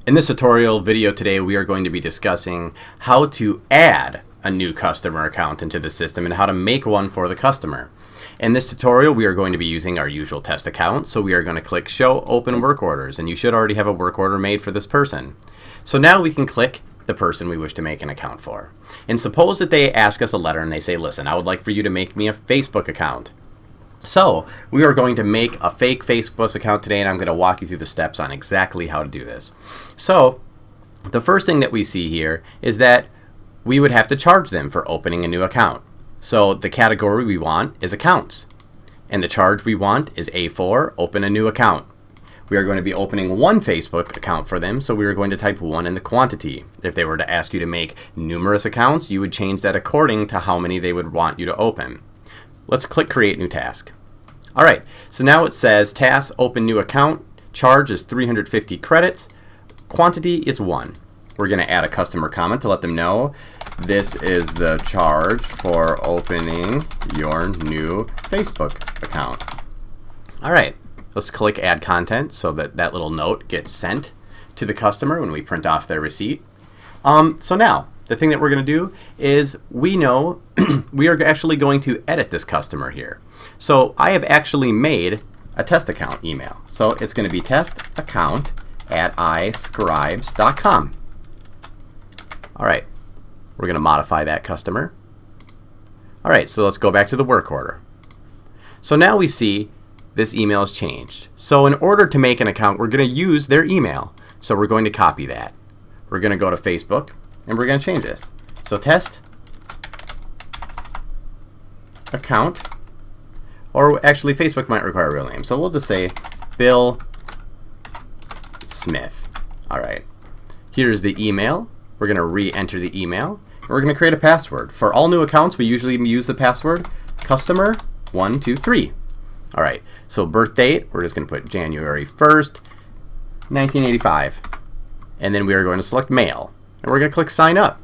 In this tutorial video today, we are going to be discussing how to add a new customer account into the system and how to make one for the customer. In this tutorial, we are going to be using our usual test account. So we are going to click Show Open Work Orders, and you should already have a work order made for this person. So now we can click the person we wish to make an account for. And suppose that they ask us a letter and they say, listen, I would like for you to make me a Facebook account. So we are going to make a fake Facebook account today, and I'm going to walk you through the steps on exactly how to do this. So the first thing that we see here is that we would have to charge them for opening a new account. So the category we want is accounts, and the charge we want is A4, open a new account. We are going to be opening one Facebook account for them, so we are going to type 1 in the quantity. If they were to ask you to make numerous accounts, you would change that according to how many they would want you to open. Let's click Create New Task. All right, so now it says Task, Open New Account, charge is 350 credits, quantity is 1. We're going to add a customer comment to let them know this is the charge for opening your new Facebook account. All right, let's click Add Content so that that little note gets sent to the customer when we print off their receipt. So now, the thing that we're going to do is we know we are actually going to edit this customer here. So I have actually made a test account email. So it's going to be testaccount@iscribes.com. All right, we're going to modify that customer. All right, so let's go back to the work order. So now we see this email has changed. So in order to make an account, we're going to use their email. So we're going to copy that. We're going to go to Facebook, and we're going to change this. So test account, or actually Facebook might require a real name. So we'll just say Bill Smith. All right. Here's the email. We're going to re-enter the email. And we're going to create a password. For all new accounts, we usually use the password customer123. All right. So birth date, we're just going to put January 1st, 1985. And then we are going to select mail. And we're going to click sign up.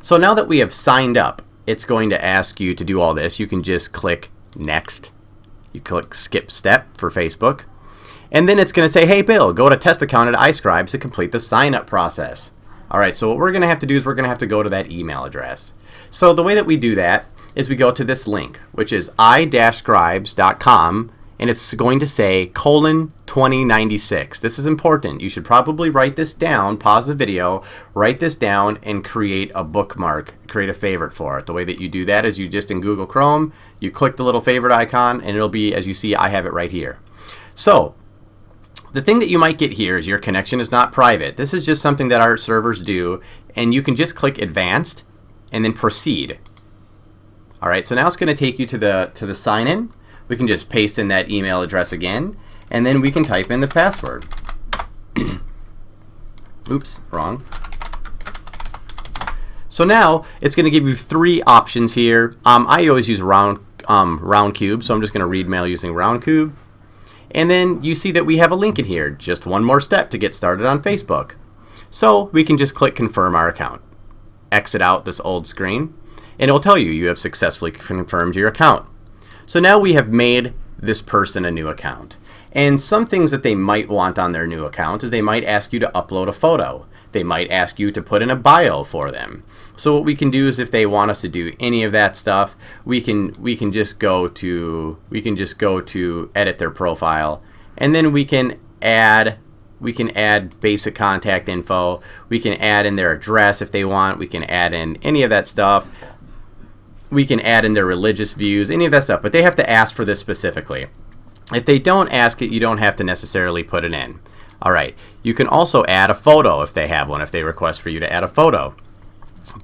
So now that we have signed up, it's going to ask you to do all this. You can just click next. You click skip step for Facebook. And then it's going to say, hey Bill, go to test account at iScribes to complete the sign up process. All right, so what we're going to have to do is we're going to have to go to that email address. So the way that we do that is we go to this link, which is i-scribes.com. And it's going to say :2096. This is important. You should probably write this down, pause the video, write this down, and create a bookmark, create a favorite for it. The way that you do that is you just in Google Chrome, you click the little favorite icon, and it'll be, as you see, I have it right here. So the thing that you might get here is your connection is not private. This is just something that our servers do, and you can just click Advanced and then Proceed. All right, so now it's going to take you to the sign-in. We can just paste in that email address again, and then we can type in the password. Oops, wrong. So now it's going to give you 3 options here. I always use Roundcube, so I'm just going to read mail using Roundcube. And then you see that we have a link in here, just one more step to get started on Facebook. So we can just click confirm our account. Exit out this old screen, and it will tell you have successfully confirmed your account. So now we have made this person a new account. And some things that they might want on their new account is they might ask you to upload a photo. They might ask you to put in a bio for them. So what we can do is if they want us to do any of that stuff, we can just go to edit their profile, and then we can add basic contact info. We can add in their address if they want. We can add in any of that stuff. We can add in their religious views, any of that stuff, but they have to ask for this specifically. If they don't ask it, you don't have to necessarily put it in. All right, you can also add a photo if they have one, if they request for you to add a photo.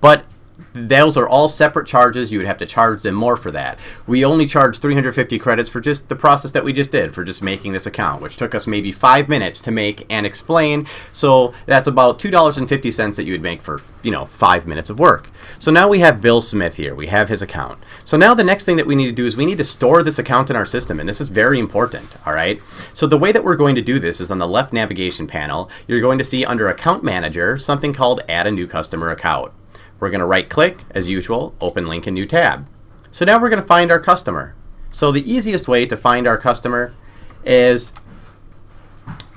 But those are all separate charges. You would have to charge them more for that. We only charge 350 credits for just the process that we just did, for just making this account, which took us maybe 5 minutes to make and explain. So that's about $2.50 that you would make for, 5 minutes of work. So now we have Bill Smith here. We have his account. So now the next thing that we need to do is we need to store this account in our system, and this is very important, all right? So the way that we're going to do this is on the left navigation panel, you're going to see under Account Manager something called Add a New Customer Account. We're going to right click, as usual, open link in new tab. So now we're going to find our customer. So the easiest way to find our customer is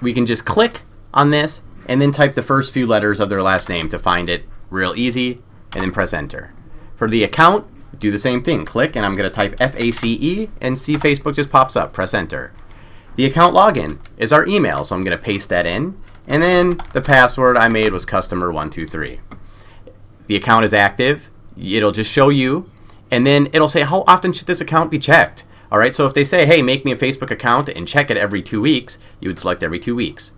we can just click on this and then type the first few letters of their last name to find it real easy, and then press enter. For the account, do the same thing. Click, and I'm going to type FACE, and see Facebook just pops up. Press enter. The account login is our email, so I'm going to paste that in, and then the password I made was customer123. The account is active. It'll just show you, and then it'll say how often should this account be checked. All right, so if they say, hey, make me a Facebook account and check it every 2 weeks, you would select every 2 weeks.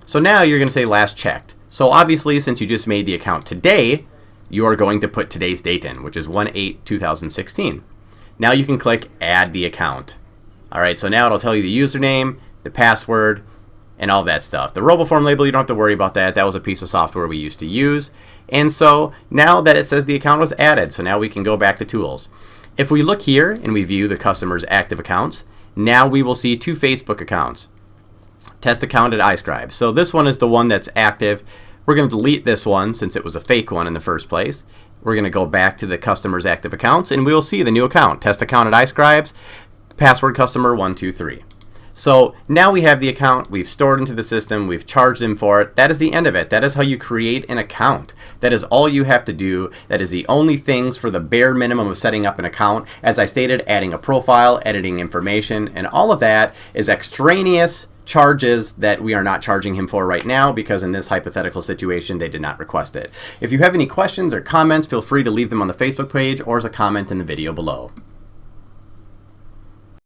So now you're going to say last checked. So obviously, since you just made the account today, you are going to put today's date in, which is 1/8/2016. Now you can click add the account. All right, so now it'll tell you the username, the password, and all that stuff. The RoboForm label, you don't have to worry about that. That was a piece of software we used to use. And so now that it says the account was added, so now we can go back to tools. If we look here and we view the customer's active accounts, now we will see 2 Facebook accounts. Test account at iScribe. So this one is the one that's active. We're going to delete this one since it was a fake one in the first place. We're going to go back to the customer's active accounts, and we will see the new account. Test account at iScribes, password customer123. So now we have the account, we've stored into the system, we've charged them for it. That is the end of it. That is how you create an account. That is all you have to do. That is the only things for the bare minimum of setting up an account. As I stated, adding a profile, editing information, and all of that is extraneous charges that we are not charging him for right now because in this hypothetical situation they did not request it. If you have any questions or comments, feel free to leave them on the Facebook page or as a comment in the video below.